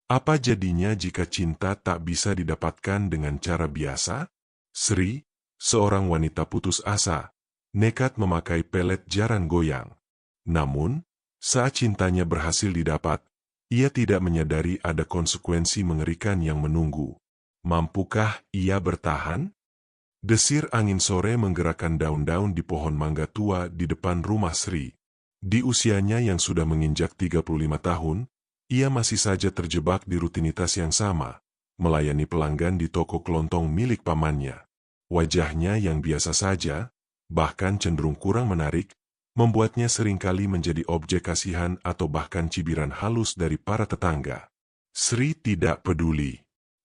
Apa jadinya jika cinta tak bisa didapatkan dengan cara biasa? Sri, seorang wanita putus asa, nekat memakai pelet jarang goyang. Namun, saat cintanya berhasil didapat, ia tidak menyadari ada konsekuensi mengerikan yang menunggu. Mampukah ia bertahan? Desir angin sore menggerakkan daun-daun di pohon mangga tua di depan rumah Sri. Di usianya yang sudah menginjak 35 tahun, ia masih saja terjebak di rutinitas yang sama, melayani pelanggan di toko kelontong milik pamannya. Wajahnya yang biasa saja, bahkan cenderung kurang menarik, membuatnya seringkali menjadi objek kasihan atau bahkan cibiran halus dari para tetangga. Sri tidak peduli.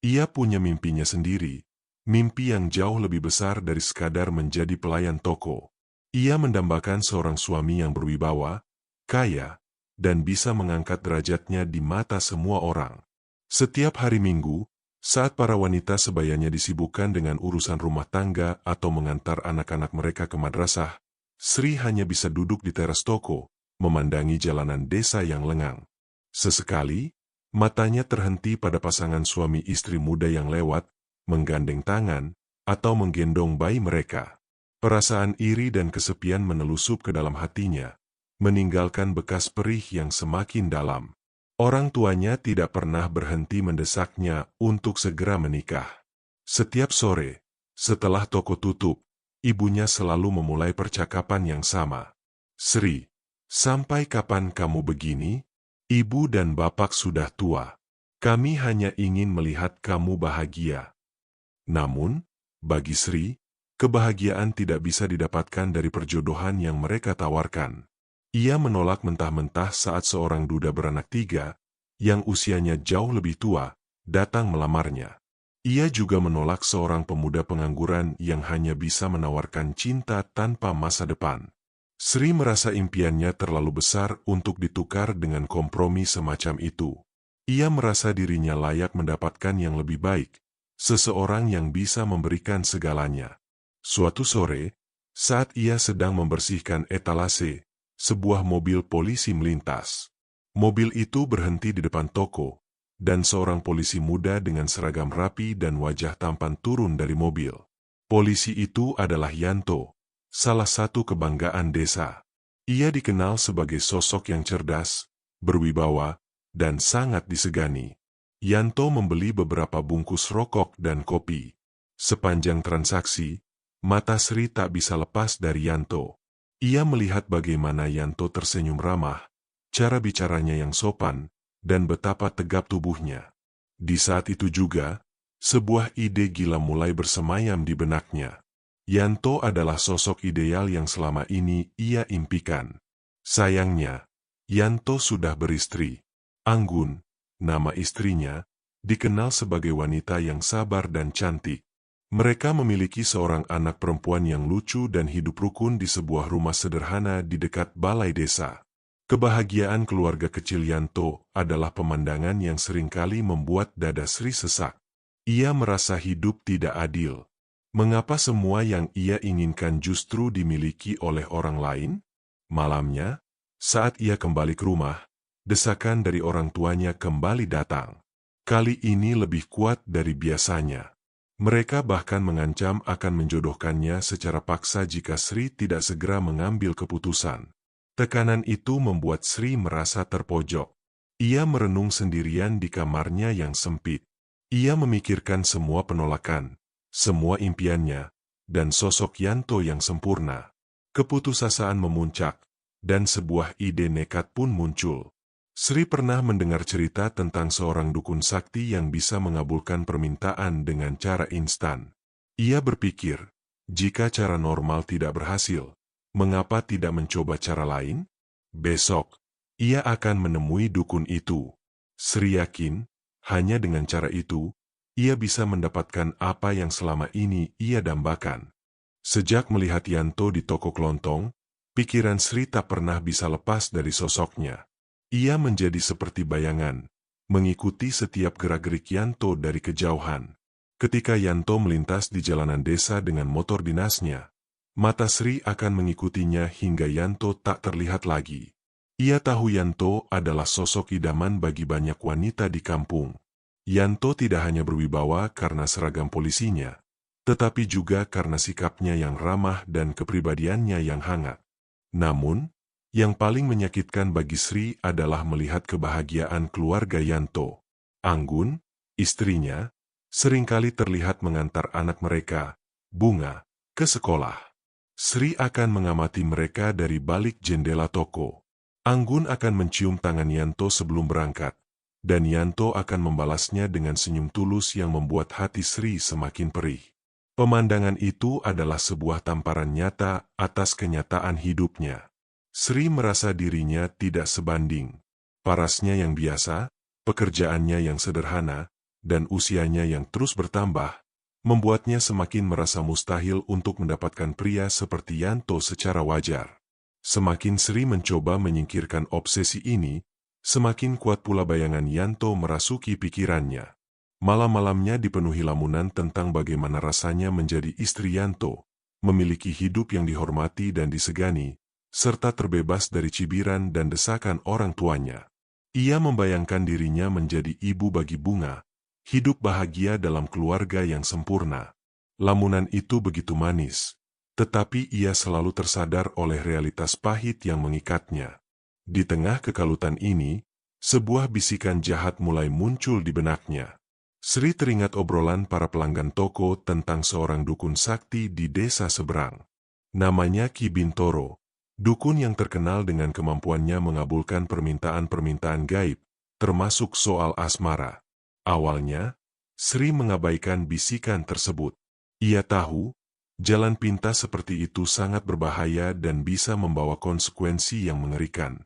Ia punya mimpinya sendiri, mimpi yang jauh lebih besar dari sekadar menjadi pelayan toko. Ia mendambakan seorang suami yang berwibawa, kaya, dan bisa mengangkat derajatnya di mata semua orang. Setiap hari Minggu, saat para wanita sebayanya disibukkan dengan urusan rumah tangga atau mengantar anak-anak mereka ke madrasah, Sri hanya bisa duduk di teras toko, memandangi jalanan desa yang lengang. Sesekali, matanya terhenti pada pasangan suami istri muda yang lewat, menggandeng tangan, atau menggendong bayi mereka. Perasaan iri dan kesepian menelusup ke dalam hatinya, meninggalkan bekas perih yang semakin dalam. Orang tuanya tidak pernah berhenti mendesaknya untuk segera menikah. Setiap sore, setelah toko tutup, ibunya selalu memulai percakapan yang sama. Sri, sampai kapan kamu begini? Ibu dan bapak sudah tua. Kami hanya ingin melihat kamu bahagia. Namun, bagi Sri, kebahagiaan tidak bisa didapatkan dari perjodohan yang mereka tawarkan. Ia menolak mentah-mentah saat seorang duda beranak 3, yang usianya jauh lebih tua, datang melamarnya. Ia juga menolak seorang pemuda pengangguran yang hanya bisa menawarkan cinta tanpa masa depan. Sri merasa impiannya terlalu besar untuk ditukar dengan kompromi semacam itu. Ia merasa dirinya layak mendapatkan yang lebih baik, seseorang yang bisa memberikan segalanya. Suatu sore, saat ia sedang membersihkan etalase, sebuah mobil polisi melintas. Mobil itu berhenti di depan toko, dan seorang polisi muda dengan seragam rapi dan wajah tampan turun dari mobil. Polisi itu adalah Yanto, salah satu kebanggaan desa. Ia dikenal sebagai sosok yang cerdas, berwibawa, dan sangat disegani. Yanto membeli beberapa bungkus rokok dan kopi. Sepanjang transaksi, mata Sri tak bisa lepas dari Yanto. Ia melihat bagaimana Yanto tersenyum ramah, cara bicaranya yang sopan, dan betapa tegap tubuhnya. Di saat itu juga, sebuah ide gila mulai bersemayam di benaknya. Yanto adalah sosok ideal yang selama ini ia impikan. Sayangnya, Yanto sudah beristri. Anggun, nama istrinya, dikenal sebagai wanita yang sabar dan cantik. Mereka memiliki seorang anak perempuan yang lucu dan hidup rukun di sebuah rumah sederhana di dekat balai desa. Kebahagiaan keluarga kecil Yanto adalah pemandangan yang seringkali membuat dada Sri sesak. Ia merasa hidup tidak adil. Mengapa semua yang ia inginkan justru dimiliki oleh orang lain? Malamnya, saat ia kembali ke rumah, desakan dari orang tuanya kembali datang. Kali ini lebih kuat dari biasanya. Mereka bahkan mengancam akan menjodohkannya secara paksa jika Sri tidak segera mengambil keputusan. Tekanan itu membuat Sri merasa terpojok. Ia merenung sendirian di kamarnya yang sempit. Ia memikirkan semua penolakan, semua impiannya, dan sosok Yanto yang sempurna. Keputusasaan memuncak, dan sebuah ide nekat pun muncul. Sri pernah mendengar cerita tentang seorang dukun sakti yang bisa mengabulkan permintaan dengan cara instan. Ia berpikir, jika cara normal tidak berhasil, mengapa tidak mencoba cara lain? Besok, ia akan menemui dukun itu. Sri yakin, hanya dengan cara itu, ia bisa mendapatkan apa yang selama ini ia dambakan. Sejak melihat Yanto di toko kelontong, pikiran Sri tak pernah bisa lepas dari sosoknya. Ia menjadi seperti bayangan, mengikuti setiap gerak-gerik Yanto dari kejauhan. Ketika Yanto melintas di jalanan desa dengan motor dinasnya, mata Sri akan mengikutinya hingga Yanto tak terlihat lagi. Ia tahu Yanto adalah sosok idaman bagi banyak wanita di kampung. Yanto tidak hanya berwibawa karena seragam polisinya, tetapi juga karena sikapnya yang ramah dan kepribadiannya yang hangat. Namun, yang paling menyakitkan bagi Sri adalah melihat kebahagiaan keluarga Yanto. Anggun, istrinya, seringkali terlihat mengantar anak mereka, Bunga, ke sekolah. Sri akan mengamati mereka dari balik jendela toko. Anggun akan mencium tangan Yanto sebelum berangkat, dan Yanto akan membalasnya dengan senyum tulus yang membuat hati Sri semakin perih. Pemandangan itu adalah sebuah tamparan nyata atas kenyataan hidupnya. Sri merasa dirinya tidak sebanding. Parasnya yang biasa, pekerjaannya yang sederhana, dan usianya yang terus bertambah, membuatnya semakin merasa mustahil untuk mendapatkan pria seperti Yanto secara wajar. Semakin Sri mencoba menyingkirkan obsesi ini, semakin kuat pula bayangan Yanto merasuki pikirannya. Malam-malamnya dipenuhi lamunan tentang bagaimana rasanya menjadi istri Yanto, memiliki hidup yang dihormati dan disegani, serta terbebas dari cibiran dan desakan orang tuanya. Ia membayangkan dirinya menjadi ibu bagi Bunga, hidup bahagia dalam keluarga yang sempurna. Lamunan itu begitu manis, tetapi ia selalu tersadar oleh realitas pahit yang mengikatnya. Di tengah kekalutan ini, sebuah bisikan jahat mulai muncul di benaknya. Sri teringat obrolan para pelanggan toko tentang seorang dukun sakti di desa seberang. Namanya Ki Bintoro, dukun yang terkenal dengan kemampuannya mengabulkan permintaan-permintaan gaib, termasuk soal asmara. Awalnya, Sri mengabaikan bisikan tersebut. Ia tahu, jalan pintas seperti itu sangat berbahaya dan bisa membawa konsekuensi yang mengerikan.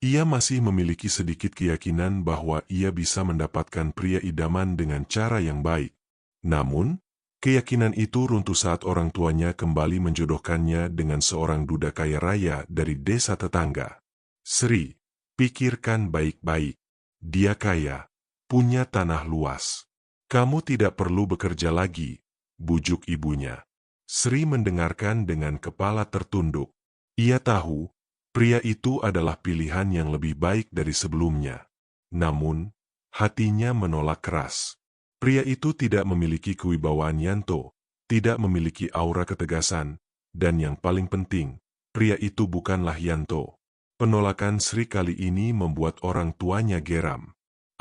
Ia masih memiliki sedikit keyakinan bahwa ia bisa mendapatkan pria idaman dengan cara yang baik. Namun, keyakinan itu runtuh saat orang tuanya kembali menjodohkannya dengan seorang duda kaya raya dari desa tetangga. Sri, pikirkan baik-baik. Dia kaya, punya tanah luas. Kamu tidak perlu bekerja lagi, bujuk ibunya. Sri mendengarkan dengan kepala tertunduk. Ia tahu, pria itu adalah pilihan yang lebih baik dari sebelumnya. Namun, hatinya menolak keras. Pria itu tidak memiliki kewibawaan Yanto, tidak memiliki aura ketegasan, dan yang paling penting, pria itu bukanlah Yanto. Penolakan Sri kali ini membuat orang tuanya geram.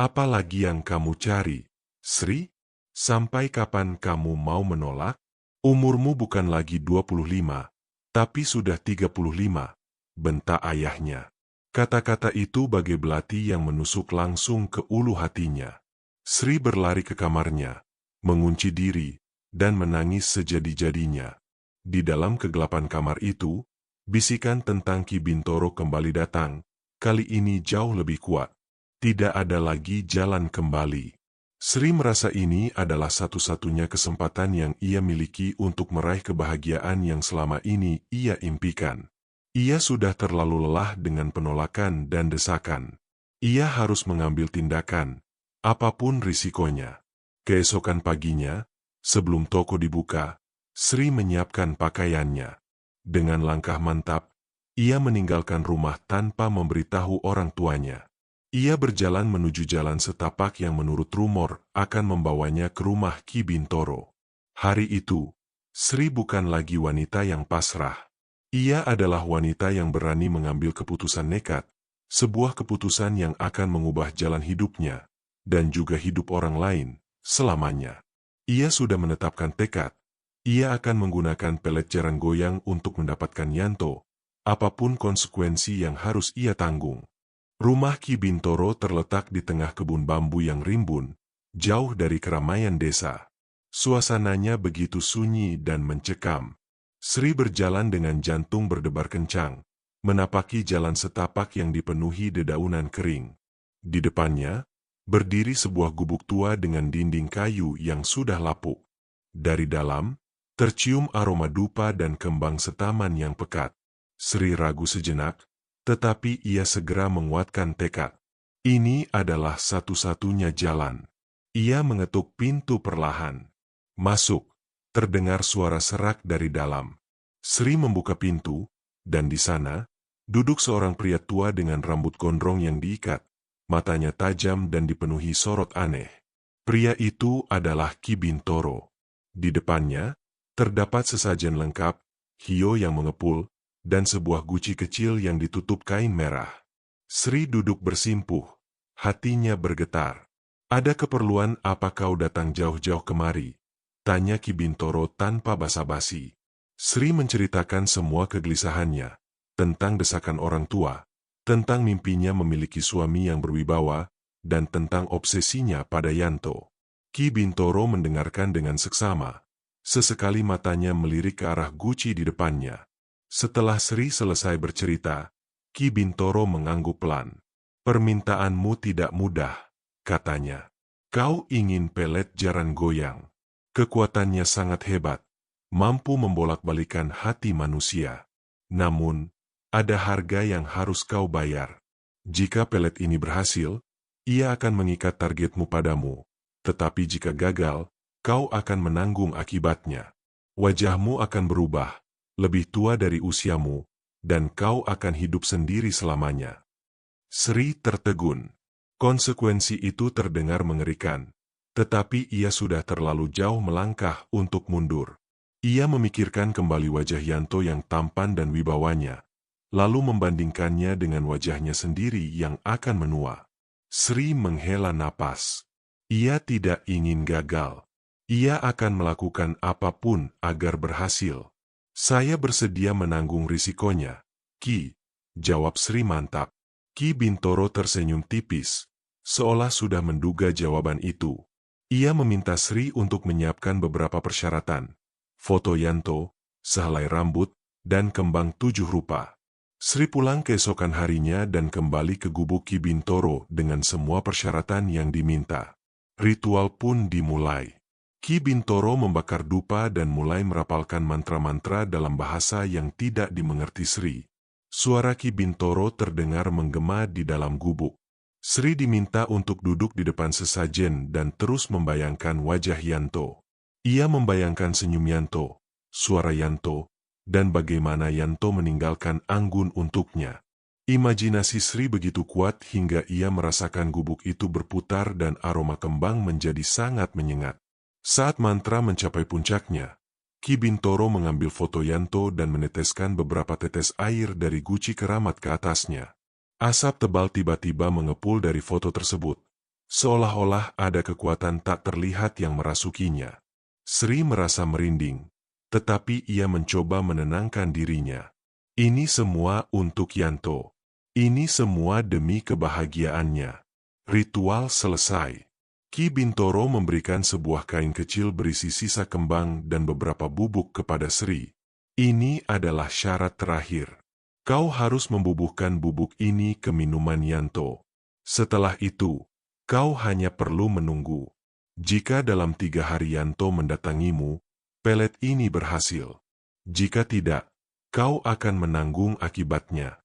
Apa lagi yang kamu cari, Sri? Sampai kapan kamu mau menolak? Umurmu bukan lagi 25, tapi sudah 35. Bentak ayahnya. Kata-kata itu bagai belati yang menusuk langsung ke ulu hatinya. Sri berlari ke kamarnya, mengunci diri, dan menangis sejadi-jadinya. Di dalam kegelapan kamar itu, bisikan tentang Ki Bintoro kembali datang, kali ini jauh lebih kuat. Tidak ada lagi jalan kembali. Sri merasa ini adalah satu-satunya kesempatan yang ia miliki untuk meraih kebahagiaan yang selama ini ia impikan. Ia sudah terlalu lelah dengan penolakan dan desakan. Ia harus mengambil tindakan, apapun risikonya. Keesokan paginya, sebelum toko dibuka, Sri menyiapkan pakaiannya. Dengan langkah mantap, ia meninggalkan rumah tanpa memberitahu orang tuanya. Ia berjalan menuju jalan setapak yang menurut rumor akan membawanya ke rumah Ki Bintoro. Hari itu, Sri bukan lagi wanita yang pasrah. Ia adalah wanita yang berani mengambil keputusan nekat, sebuah keputusan yang akan mengubah jalan hidupnya, dan juga hidup orang lain, selamanya. Ia sudah menetapkan tekad, ia akan menggunakan pelet jarang goyang untuk mendapatkan Yanto, apapun konsekuensi yang harus ia tanggung. Rumah Ki Bintoro terletak di tengah kebun bambu yang rimbun, jauh dari keramaian desa. Suasananya begitu sunyi dan mencekam. Sri berjalan dengan jantung berdebar kencang, menapaki jalan setapak yang dipenuhi dedaunan kering. Di depannya, berdiri sebuah gubuk tua dengan dinding kayu yang sudah lapuk. Dari dalam, tercium aroma dupa dan kembang setaman yang pekat. Sri ragu sejenak, tetapi ia segera menguatkan tekad. Ini adalah satu-satunya jalan. Ia mengetuk pintu perlahan. Masuk. Terdengar suara serak dari dalam. Sri membuka pintu, dan di sana, Duduk seorang pria tua dengan rambut gondrong yang diikat, matanya tajam dan dipenuhi sorot aneh. Pria itu adalah Ki Bintoro. Di depannya, terdapat sesajen lengkap, hio yang mengepul, dan sebuah guci kecil yang ditutup kain merah. Sri duduk bersimpuh, hatinya bergetar. "Ada keperluan apa kau datang jauh-jauh kemari?" tanya Ki Bintoro tanpa basa-basi. Sri menceritakan semua kegelisahannya, tentang desakan orang tua, tentang mimpinya memiliki suami yang berwibawa, dan tentang obsesinya pada Yanto. Ki Bintoro mendengarkan dengan seksama. Sesekali matanya melirik ke arah guci di depannya. Setelah Sri selesai bercerita, Ki Bintoro mengangguk pelan. "Permintaanmu tidak mudah," katanya. "Kau ingin pelet jaran goyang. Kekuatannya sangat hebat, mampu membolak-balikan hati manusia. Namun, ada harga yang harus kau bayar. Jika pelet ini berhasil, ia akan mengikat targetmu padamu. Tetapi jika gagal, kau akan menanggung akibatnya. Wajahmu akan berubah, lebih tua dari usiamu, dan kau akan hidup sendiri selamanya." Sri tertegun. Konsekuensi itu terdengar mengerikan, tetapi ia sudah terlalu jauh melangkah untuk mundur. Ia memikirkan kembali wajah Yanto yang tampan dan wibawanya, lalu membandingkannya dengan wajahnya sendiri yang akan menua. Sri menghela napas. Ia tidak ingin gagal. Ia akan melakukan apapun agar berhasil. "Saya bersedia menanggung risikonya, Ki," jawab Sri mantap. Ki Bintoro tersenyum tipis, seolah sudah menduga jawaban itu. Ia meminta Sri untuk menyiapkan beberapa persyaratan. Foto Yanto, sehelai rambut, dan kembang 7 rupa. Sri pulang keesokan harinya dan kembali ke gubuk Ki Bintoro dengan semua persyaratan yang diminta. Ritual pun dimulai. Ki Bintoro membakar dupa dan mulai merapalkan mantra-mantra dalam bahasa yang tidak dimengerti Sri. Suara Ki Bintoro terdengar menggema di dalam gubuk. Sri diminta untuk duduk di depan sesajen dan terus membayangkan wajah Yanto. Ia membayangkan senyum Yanto, suara Yanto, dan bagaimana Yanto meninggalkan anggun untuknya. Imajinasi Sri begitu kuat hingga ia merasakan gubuk itu berputar dan aroma kembang menjadi sangat menyengat. Saat mantra mencapai puncaknya, Ki Bintoro mengambil foto Yanto dan meneteskan beberapa tetes air dari guci keramat ke atasnya. Asap tebal tiba-tiba mengepul dari foto tersebut, seolah-olah ada kekuatan tak terlihat yang merasukinya. Sri merasa merinding, tetapi ia mencoba menenangkan dirinya. Ini semua untuk Yanto. Ini semua demi kebahagiaannya. Ritual selesai. Ki Bintoro memberikan sebuah kain kecil berisi sisa kembang dan beberapa bubuk kepada Sri. "Ini adalah syarat terakhir. Kau harus membubuhkan bubuk ini ke minuman Yanto. Setelah itu, kau hanya perlu menunggu. Jika dalam 3 hari Yanto mendatangimu, pelet ini berhasil. Jika tidak, kau akan menanggung akibatnya."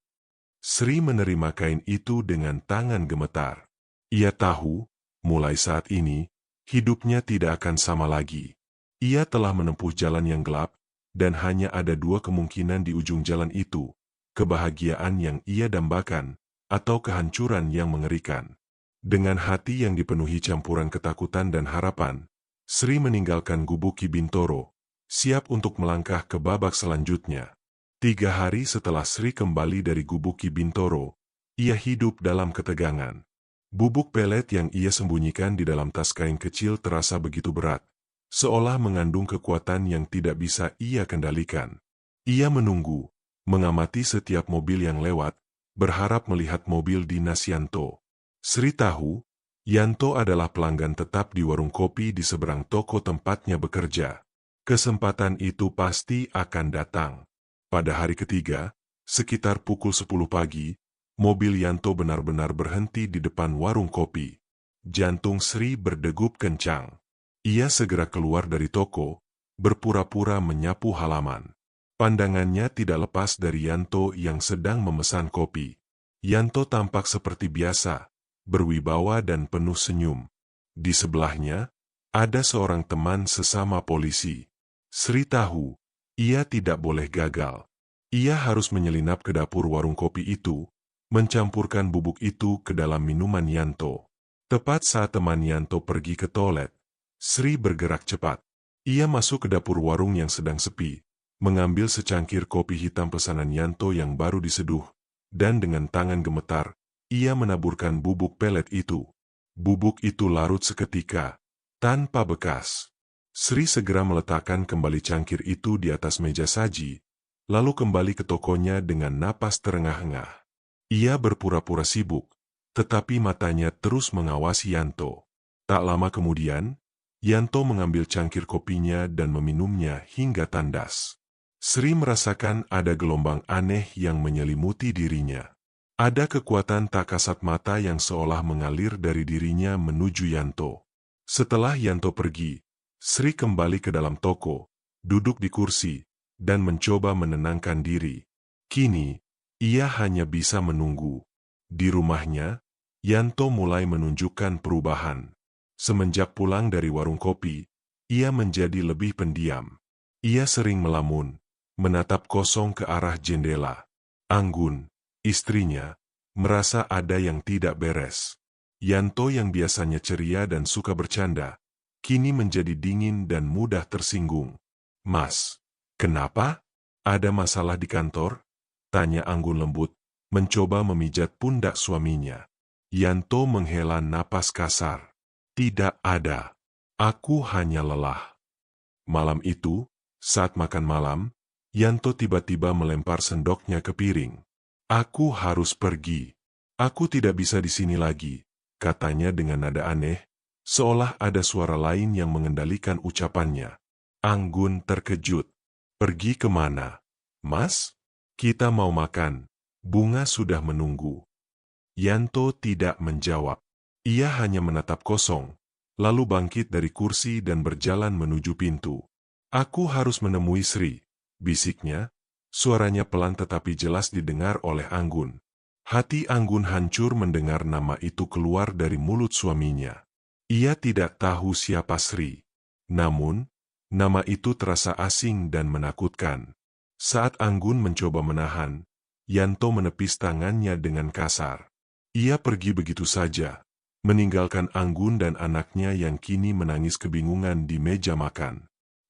Sri menerima kain itu dengan tangan gemetar. Ia tahu, mulai saat ini, hidupnya tidak akan sama lagi. Ia telah menempuh jalan yang gelap, dan hanya ada 2 kemungkinan di ujung jalan itu, kebahagiaan yang ia dambakan, atau kehancuran yang mengerikan. Dengan hati yang dipenuhi campuran ketakutan dan harapan, Sri meninggalkan gubuk Ki Bintoro, siap untuk melangkah ke babak selanjutnya. 3 hari setelah Sri kembali dari gubuk Ki Bintoro, ia hidup dalam ketegangan. Bubuk pelet yang ia sembunyikan di dalam tas kain kecil terasa begitu berat, seolah mengandung kekuatan yang tidak bisa ia kendalikan. Ia menunggu, mengamati setiap mobil yang lewat, berharap melihat mobil dinas Yanto. Sri tahu, Yanto adalah pelanggan tetap di warung kopi di seberang toko tempatnya bekerja. Kesempatan itu pasti akan datang. Pada hari ketiga, sekitar pukul 10 pagi, mobil Yanto benar-benar berhenti di depan warung kopi. Jantung Sri berdegup kencang. Ia segera keluar dari toko, berpura-pura menyapu halaman. Pandangannya tidak lepas dari Yanto yang sedang memesan kopi. Yanto tampak seperti biasa, berwibawa dan penuh senyum. Di sebelahnya, ada seorang teman sesama polisi. Sri tahu, ia tidak boleh gagal. Ia harus menyelinap ke dapur warung kopi itu, mencampurkan bubuk itu ke dalam minuman Yanto. Tepat saat teman Yanto pergi ke toilet, Sri bergerak cepat. Ia masuk ke dapur warung yang sedang sepi, mengambil secangkir kopi hitam pesanan Yanto yang baru diseduh, dan dengan tangan gemetar, ia menaburkan bubuk pelet itu. Bubuk itu larut seketika, tanpa bekas. Sri segera meletakkan kembali cangkir itu di atas meja saji, lalu kembali ke tokonya dengan napas terengah-engah. Ia berpura-pura sibuk, tetapi matanya terus mengawasi Yanto. Tak lama kemudian, Yanto mengambil cangkir kopinya dan meminumnya hingga tandas. Sri merasakan ada gelombang aneh yang menyelimuti dirinya. Ada kekuatan tak kasat mata yang seolah mengalir dari dirinya menuju Yanto. Setelah Yanto pergi, Sri kembali ke dalam toko, duduk di kursi, dan mencoba menenangkan diri. Kini, ia hanya bisa menunggu. Di rumahnya, Yanto mulai menunjukkan perubahan. Semenjak pulang dari warung kopi, ia menjadi lebih pendiam. Ia sering melamun, menatap kosong ke arah jendela. Anggun, istrinya, merasa ada yang tidak beres. Yanto yang biasanya ceria dan suka bercanda, kini menjadi dingin dan mudah tersinggung. "Mas, kenapa? Ada masalah di kantor?" tanya Anggun lembut, mencoba memijat pundak suaminya. Yanto menghela napas kasar. "Tidak ada. Aku hanya lelah." Malam itu, saat makan malam, Yanto tiba-tiba melempar sendoknya ke piring. "Aku harus pergi. Aku tidak bisa di sini lagi," katanya dengan nada aneh, seolah ada suara lain yang mengendalikan ucapannya. Anggun terkejut. "Pergi kemana, Mas? Kita mau makan. Bunga sudah menunggu." Yanto tidak menjawab. Ia hanya menatap kosong, lalu bangkit dari kursi dan berjalan menuju pintu. "Aku harus menemui Sri," bisiknya. Suaranya pelan tetapi jelas didengar oleh Anggun. Hati Anggun hancur mendengar nama itu keluar dari mulut suaminya. Ia tidak tahu siapa Sri. Namun, nama itu terasa asing dan menakutkan. Saat Anggun mencoba menahan, Yanto menepis tangannya dengan kasar. Ia pergi begitu saja, meninggalkan Anggun dan anaknya yang kini menangis kebingungan di meja makan.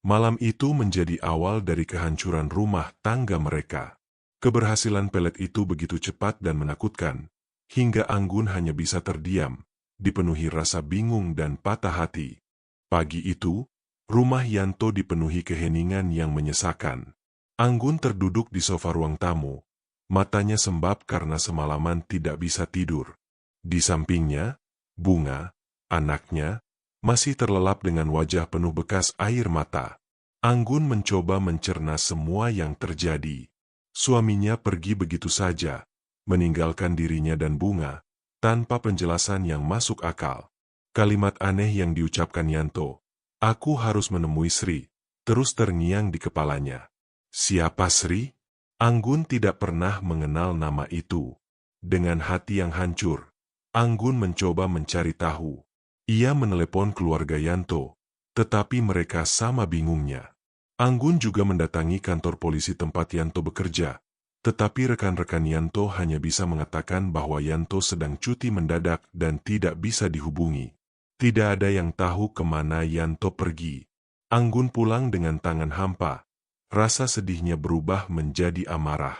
Malam itu menjadi awal dari kehancuran rumah tangga mereka. Keberhasilan pelet itu begitu cepat dan menakutkan, hingga Anggun hanya bisa terdiam, dipenuhi rasa bingung dan patah hati. Pagi itu, rumah Yanto dipenuhi keheningan yang menyesakan. Anggun terduduk di sofa ruang tamu, matanya sembab karena semalaman tidak bisa tidur. Di sampingnya, Bunga, anaknya, masih terlelap dengan wajah penuh bekas air mata. Anggun mencoba mencerna semua yang terjadi. Suaminya pergi begitu saja, meninggalkan dirinya dan Bunga, tanpa penjelasan yang masuk akal. Kalimat aneh yang diucapkan Yanto, "Aku harus menemui Sri," terus terngiang di kepalanya. Siapa Sri? Anggun tidak pernah mengenal nama itu. Dengan hati yang hancur, Anggun mencoba mencari tahu. Ia menelepon keluarga Yanto, tetapi mereka sama bingungnya. Anggun juga mendatangi kantor polisi tempat Yanto bekerja, tetapi rekan-rekan Yanto hanya bisa mengatakan bahwa Yanto sedang cuti mendadak dan tidak bisa dihubungi. Tidak ada yang tahu kemana Yanto pergi. Anggun pulang dengan tangan hampa. Rasa sedihnya berubah menjadi amarah.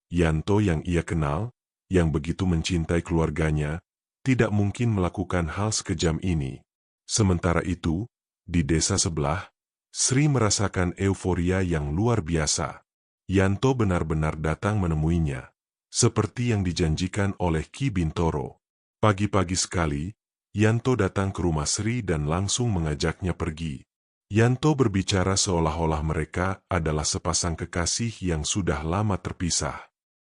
Yanto yang ia kenal, yang begitu mencintai keluarganya, tidak mungkin melakukan hal sekejam ini. Sementara itu, di desa sebelah, Sri merasakan euforia yang luar biasa. Yanto benar-benar datang menemuinya, seperti yang dijanjikan oleh Ki Bintoro. Pagi-pagi sekali, Yanto datang ke rumah Sri dan langsung mengajaknya pergi. Yanto berbicara seolah-olah mereka adalah sepasang kekasih yang sudah lama terpisah.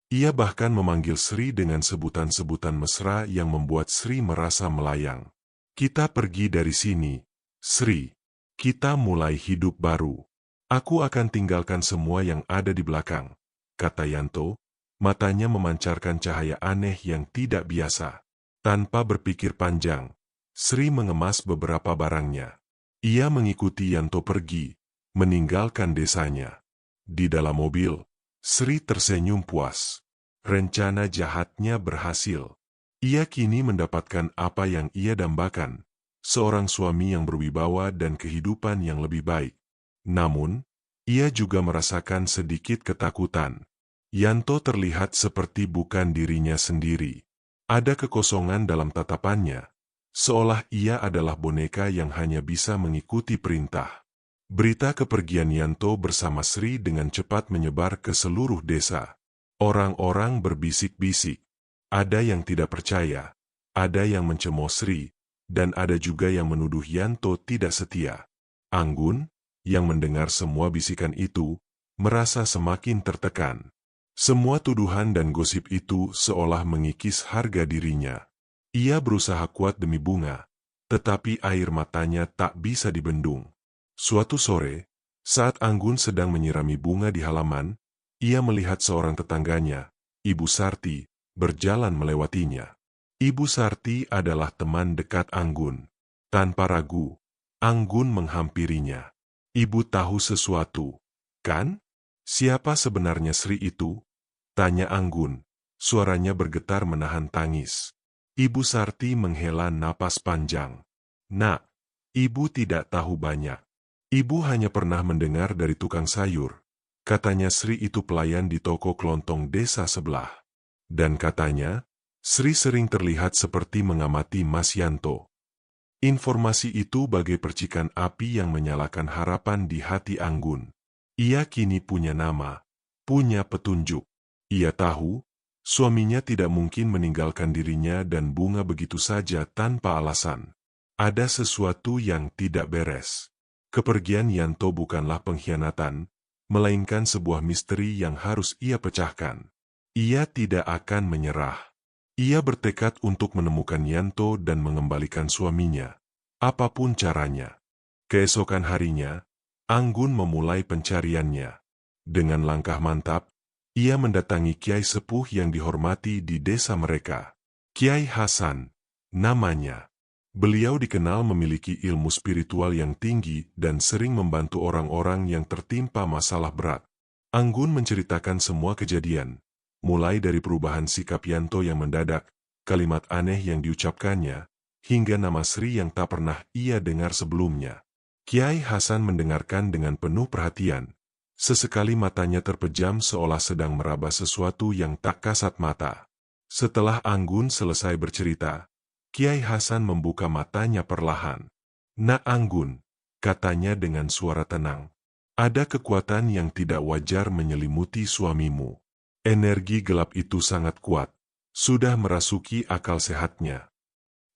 Ia bahkan memanggil Sri dengan sebutan-sebutan mesra yang membuat Sri merasa melayang. "Kita pergi dari sini, Sri. Kita mulai hidup baru. Aku akan tinggalkan semua yang ada di belakang," kata Yanto, matanya memancarkan cahaya aneh yang tidak biasa. Tanpa berpikir panjang, Sri mengemas beberapa barangnya. Ia mengikuti Yanto pergi, meninggalkan desanya. Di dalam mobil, Sri tersenyum puas. Rencana jahatnya berhasil. Ia kini mendapatkan apa yang ia dambakan, seorang suami yang berwibawa dan kehidupan yang lebih baik. Namun, ia juga merasakan sedikit ketakutan. Yanto terlihat seperti bukan dirinya sendiri. Ada kekosongan dalam tatapannya, seolah ia adalah boneka yang hanya bisa mengikuti perintah. Berita kepergian Yanto bersama Sri dengan cepat menyebar ke seluruh desa. Orang-orang berbisik-bisik. Ada yang tidak percaya, ada yang mencemooh Sri, dan ada juga yang menuduh Yanto tidak setia. Anggun, yang mendengar semua bisikan itu, merasa semakin tertekan. Semua tuduhan dan gosip itu seolah mengikis harga dirinya. Ia berusaha kuat demi Bunga, tetapi air matanya tak bisa dibendung. Suatu sore, saat Anggun sedang menyirami Bunga di halaman, ia melihat seorang tetangganya, Ibu Sarti, berjalan melewatinya. Ibu Sarti adalah teman dekat Anggun. Tanpa ragu, Anggun menghampirinya. Ibu tahu sesuatu, kan? Siapa sebenarnya Sri itu? Tanya Anggun. Suaranya bergetar menahan tangis. Ibu Sarti menghela napas panjang. Nak, ibu tidak tahu banyak. Ibu hanya pernah mendengar dari tukang sayur. Katanya Sri itu pelayan di toko kelontong desa sebelah. Dan katanya, Sri sering terlihat seperti mengamati Mas Yanto. Informasi itu bagai percikan api yang menyalakan harapan di hati Anggun. Ia kini punya nama, punya petunjuk. Ia tahu, suaminya tidak mungkin meninggalkan dirinya dan Bunga begitu saja tanpa alasan. Ada sesuatu yang tidak beres. Kepergian Yanto bukanlah pengkhianatan, melainkan sebuah misteri yang harus ia pecahkan. Ia tidak akan menyerah. Ia bertekad untuk menemukan Yanto dan mengembalikan suaminya, apapun caranya. Keesokan harinya, Anggun memulai pencariannya. Dengan langkah mantap, ia mendatangi Kiai Sepuh yang dihormati di desa mereka. Kiai Hasan, namanya. Beliau dikenal memiliki ilmu spiritual yang tinggi dan sering membantu orang-orang yang tertimpa masalah berat. Anggun menceritakan semua kejadian, mulai dari perubahan sikap Yanto yang mendadak, kalimat aneh yang diucapkannya, hingga nama Sri yang tak pernah ia dengar sebelumnya. Kiai Hasan mendengarkan dengan penuh perhatian. Sesekali matanya terpejam seolah sedang meraba sesuatu yang tak kasat mata. Setelah Anggun selesai bercerita, Kiai Hasan membuka matanya perlahan. Nak Anggun, katanya dengan suara tenang. Ada kekuatan yang tidak wajar menyelimuti suamimu. Energi gelap itu sangat kuat, sudah merasuki akal sehatnya.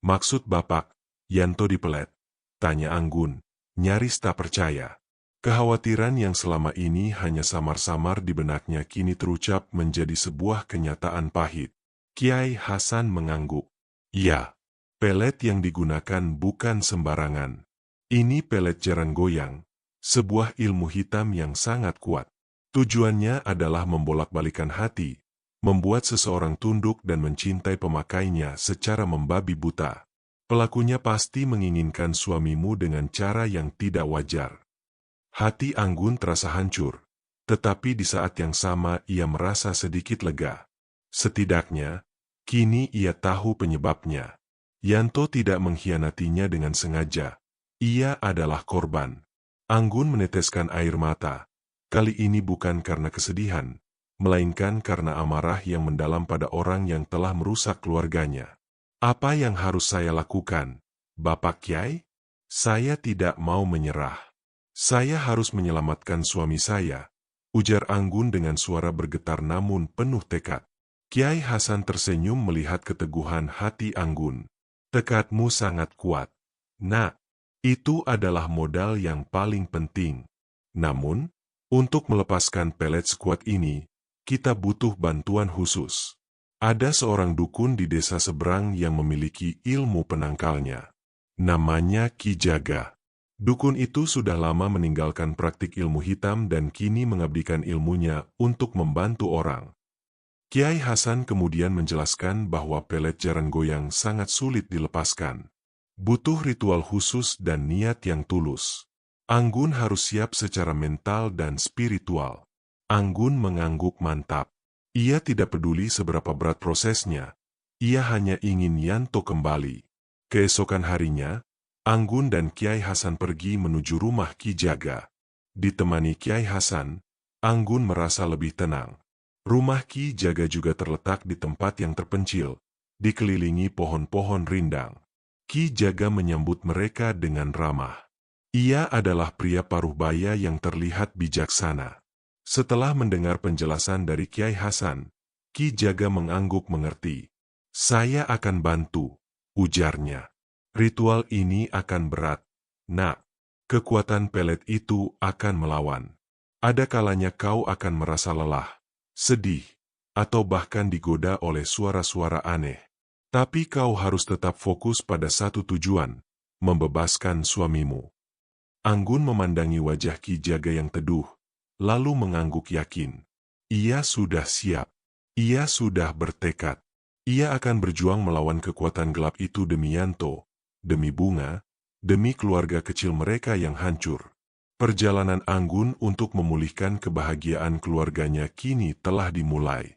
Maksud Bapak, Yanto dipelet? Tanya Anggun, nyaris tak percaya. Kekhawatiran yang selama ini hanya samar-samar di benaknya kini terucap menjadi sebuah kenyataan pahit. Kiai Hasan mengangguk. Ya, pelet yang digunakan bukan sembarangan. Ini pelet jaran goyang, sebuah ilmu hitam yang sangat kuat. Tujuannya adalah membolak-balikan hati, membuat seseorang tunduk dan mencintai pemakainya secara membabi buta. Pelakunya pasti menginginkan suamimu dengan cara yang tidak wajar. Hati Anggun terasa hancur, tetapi di saat yang sama ia merasa sedikit lega. Setidaknya, kini ia tahu penyebabnya. Yanto tidak mengkhianatinya dengan sengaja. Ia adalah korban. Anggun meneteskan air mata. Kali ini bukan karena kesedihan, melainkan karena amarah yang mendalam pada orang yang telah merusak keluarganya. Apa yang harus saya lakukan, Bapak Kiai? Saya tidak mau menyerah. Saya harus menyelamatkan suami saya, ujar Anggun dengan suara bergetar namun penuh tekad. Kiai Hasan tersenyum melihat keteguhan hati Anggun. Tekadmu sangat kuat. Nak, itu adalah modal yang paling penting. Namun, untuk melepaskan pelet sekuat ini, kita butuh bantuan khusus. Ada seorang dukun di desa seberang yang memiliki ilmu penangkalnya. Namanya Ki Jaga. Dukun itu sudah lama meninggalkan praktik ilmu hitam dan kini mengabdikan ilmunya untuk membantu orang. Kiai Hasan kemudian menjelaskan bahwa pelet jaran goyang sangat sulit dilepaskan. Butuh ritual khusus dan niat yang tulus. Anggun harus siap secara mental dan spiritual. Anggun mengangguk mantap. Ia tidak peduli seberapa berat prosesnya. Ia hanya ingin Yanto kembali. Keesokan harinya, Anggun dan Kiai Hasan pergi menuju rumah Ki Jaga. Ditemani Kiai Hasan, Anggun merasa lebih tenang. Rumah Ki Jaga juga terletak di tempat yang terpencil, dikelilingi pohon-pohon rindang. Ki Jaga menyambut mereka dengan ramah. Ia adalah pria paruh baya yang terlihat bijaksana. Setelah mendengar penjelasan dari Kiai Hasan, Ki Jaga mengangguk mengerti. "Saya akan bantu," ujarnya. "Ritual ini akan berat, Nak. Kekuatan pelet itu akan melawan. Ada kalanya kau akan merasa lelah, sedih, atau bahkan digoda oleh suara-suara aneh. Tapi kau harus tetap fokus pada satu tujuan, membebaskan suamimu." Anggun memandangi wajah Ki Jaga yang teduh, lalu mengangguk yakin. Ia sudah siap. Ia sudah bertekad. Ia akan berjuang melawan kekuatan gelap itu demi Yanto, demi Bunga, demi keluarga kecil mereka yang hancur. Perjalanan Anggun untuk memulihkan kebahagiaan keluarganya kini telah dimulai.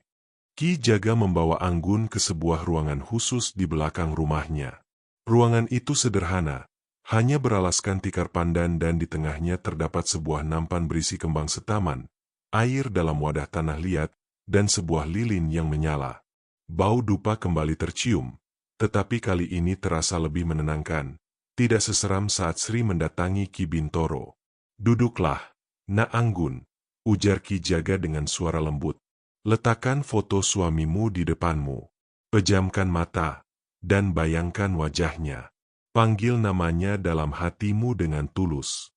Ki Jaga membawa Anggun ke sebuah ruangan khusus di belakang rumahnya. Ruangan itu sederhana, hanya beralaskan tikar pandan dan di tengahnya terdapat sebuah nampan berisi kembang setaman, air dalam wadah tanah liat, dan sebuah lilin yang menyala. Bau dupa kembali tercium, tetapi kali ini terasa lebih menenangkan, tidak seseram saat Sri mendatangi Ki Bintoro. "Duduklah, Nak Anggun," ujar Ki Jaga dengan suara lembut. "Letakkan foto suamimu di depanmu. Pejamkan mata, dan bayangkan wajahnya. Panggil namanya dalam hatimu dengan tulus."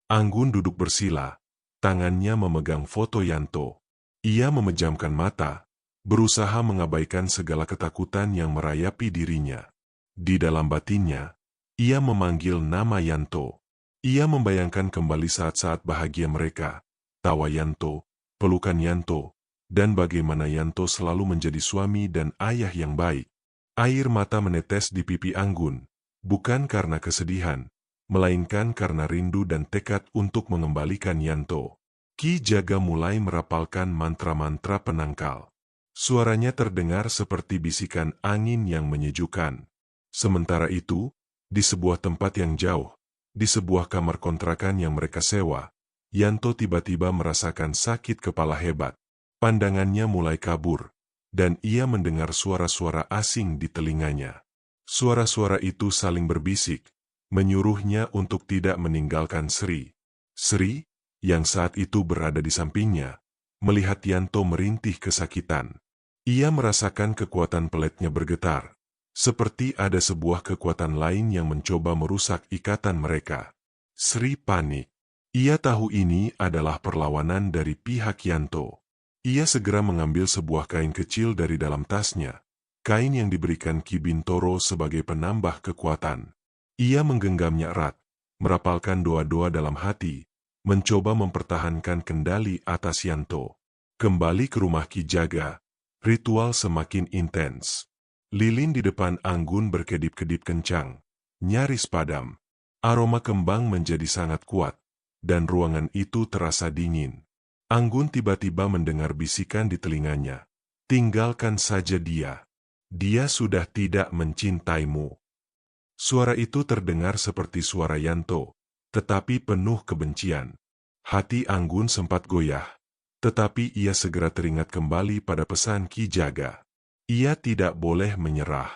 Anggun duduk bersila, tangannya memegang foto Yanto. Ia memejamkan mata, berusaha mengabaikan segala ketakutan yang merayapi dirinya. Di dalam batinnya, ia memanggil nama Yanto. Ia membayangkan kembali saat-saat bahagia mereka, tawa Yanto, pelukan Yanto, dan bagaimana Yanto selalu menjadi suami dan ayah yang baik. Air mata menetes di pipi Anggun, bukan karena kesedihan, melainkan karena rindu dan tekad untuk mengembalikan Yanto. Ki Jaga mulai merapalkan mantra-mantra penangkal. Suaranya terdengar seperti bisikan angin yang menyejukkan. Sementara itu, di sebuah tempat yang jauh, di sebuah kamar kontrakan yang mereka sewa, Yanto tiba-tiba merasakan sakit kepala hebat. Pandangannya mulai kabur, dan ia mendengar suara-suara asing di telinganya. Suara-suara itu saling berbisik, menyuruhnya untuk tidak meninggalkan Sri. Sri, yang saat itu berada di sampingnya, melihat Yanto merintih kesakitan. Ia merasakan kekuatan peletnya bergetar, seperti ada sebuah kekuatan lain yang mencoba merusak ikatan mereka. Sri panik. Ia tahu ini adalah perlawanan dari pihak Yanto. Ia segera mengambil sebuah kain kecil dari dalam tasnya, kain yang diberikan Ki Bintoro sebagai penambah kekuatan. Ia menggenggamnya erat, merapalkan doa-doa dalam hati, mencoba mempertahankan kendali atas Yanto. Kembali ke rumah Ki Jaga, ritual semakin intens. Lilin di depan Anggun berkedip-kedip kencang, nyaris padam. Aroma kembang menjadi sangat kuat, dan ruangan itu terasa dingin. Anggun tiba-tiba mendengar bisikan di telinganya. "Tinggalkan saja dia. Dia sudah tidak mencintaimu." Suara itu terdengar seperti suara Yanto, tetapi penuh kebencian. Hati Anggun sempat goyah, tetapi ia segera teringat kembali pada pesan Ki Jaga. Ia tidak boleh menyerah.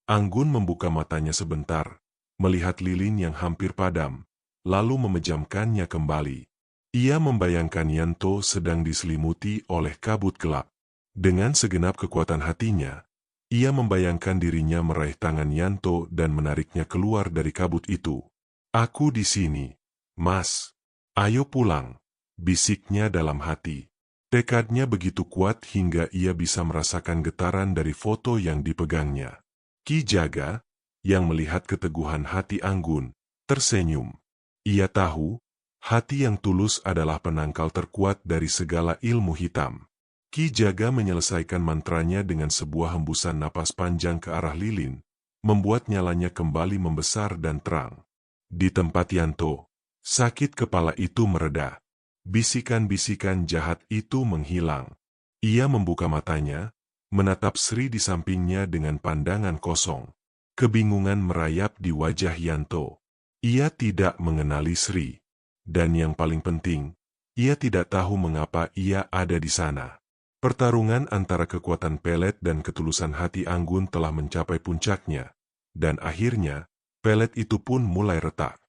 Anggun membuka matanya sebentar, melihat lilin yang hampir padam, lalu memejamkannya kembali. Ia membayangkan Yanto sedang diselimuti oleh kabut gelap. Dengan segenap kekuatan hatinya, ia membayangkan dirinya meraih tangan Yanto dan menariknya keluar dari kabut itu. "Aku di sini, Mas. Ayo pulang," bisiknya dalam hati. Tekadnya begitu kuat hingga ia bisa merasakan getaran dari foto yang dipegangnya. Ki Jaga, yang melihat keteguhan hati Anggun, tersenyum. Ia tahu, hati yang tulus adalah penangkal terkuat dari segala ilmu hitam. Ki Jaga menyelesaikan mantranya dengan sebuah hembusan napas panjang ke arah lilin, membuat nyalanya kembali membesar dan terang. Di tempat Yanto, sakit kepala itu mereda. Bisikan-bisikan jahat itu menghilang. Ia membuka matanya, menatap Sri di sampingnya dengan pandangan kosong. Kebingungan merayap di wajah Yanto. Ia tidak mengenali Sri. Dan yang paling penting, ia tidak tahu mengapa ia ada di sana. Pertarungan antara kekuatan pelet dan ketulusan hati Anggun telah mencapai puncaknya. Dan akhirnya, pelet itu pun mulai retak.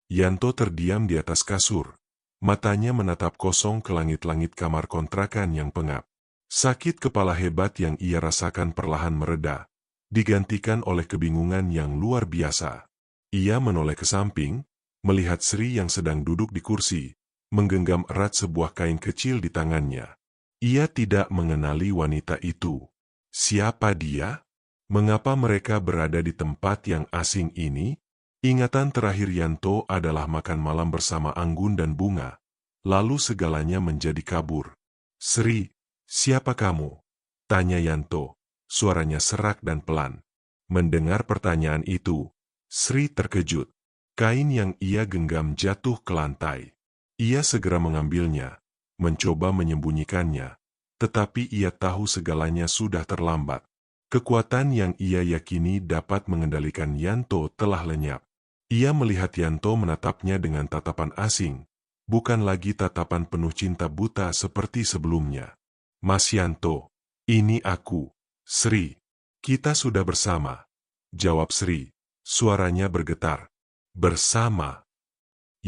Yanto terdiam di atas kasur. Matanya menatap kosong ke langit-langit kamar kontrakan yang pengap. Sakit kepala hebat yang ia rasakan perlahan mereda, digantikan oleh kebingungan yang luar biasa. Ia menoleh ke samping, melihat Sri yang sedang duduk di kursi, menggenggam erat sebuah kain kecil di tangannya. Ia tidak mengenali wanita itu. Siapa dia? Mengapa mereka berada di tempat yang asing ini? Ingatan terakhir Yanto adalah makan malam bersama Anggun dan Bunga. Lalu segalanya menjadi kabur. Sri, siapa kamu? Tanya Yanto, suaranya serak dan pelan. Mendengar pertanyaan itu, Sri terkejut. Kain yang ia genggam jatuh ke lantai. Ia segera mengambilnya, mencoba menyembunyikannya, tetapi ia tahu segalanya sudah terlambat. Kekuatan yang ia yakini dapat mengendalikan Yanto telah lenyap. Ia melihat Yanto menatapnya dengan tatapan asing, bukan lagi tatapan penuh cinta buta seperti sebelumnya. Mas Yanto, ini aku, Sri. Kita sudah bersama, jawab Sri, suaranya bergetar. Bersama.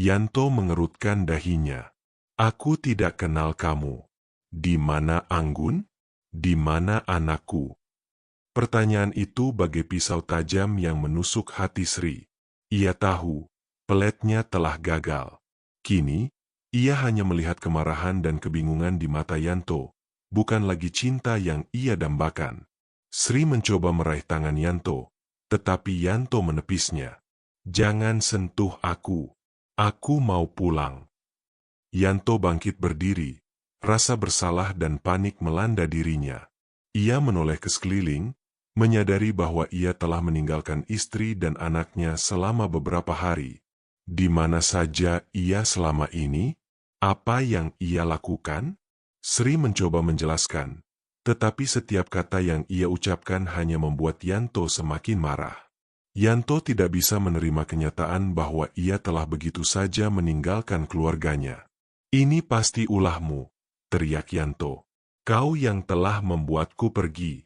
Yanto mengerutkan dahinya. Aku tidak kenal kamu. Di mana Anggun? Di mana anakku? Pertanyaan itu bagai pisau tajam yang menusuk hati Sri. Ia tahu, peletnya telah gagal. Kini, ia hanya melihat kemarahan dan kebingungan di mata Yanto, bukan lagi cinta yang ia dambakan. Sri mencoba meraih tangan Yanto, tetapi Yanto menepisnya. Jangan sentuh aku. Aku mau pulang. Yanto bangkit berdiri. Rasa bersalah dan panik melanda dirinya. Ia menoleh ke sekeliling, menyadari bahwa ia telah meninggalkan istri dan anaknya selama beberapa hari. Di mana saja ia selama ini? Apa yang ia lakukan? Sri mencoba menjelaskan, tetapi setiap kata yang ia ucapkan hanya membuat Yanto semakin marah. Yanto tidak bisa menerima kenyataan bahwa ia telah begitu saja meninggalkan keluarganya. Ini pasti ulahmu, teriak Yanto. Kau yang telah membuatku pergi.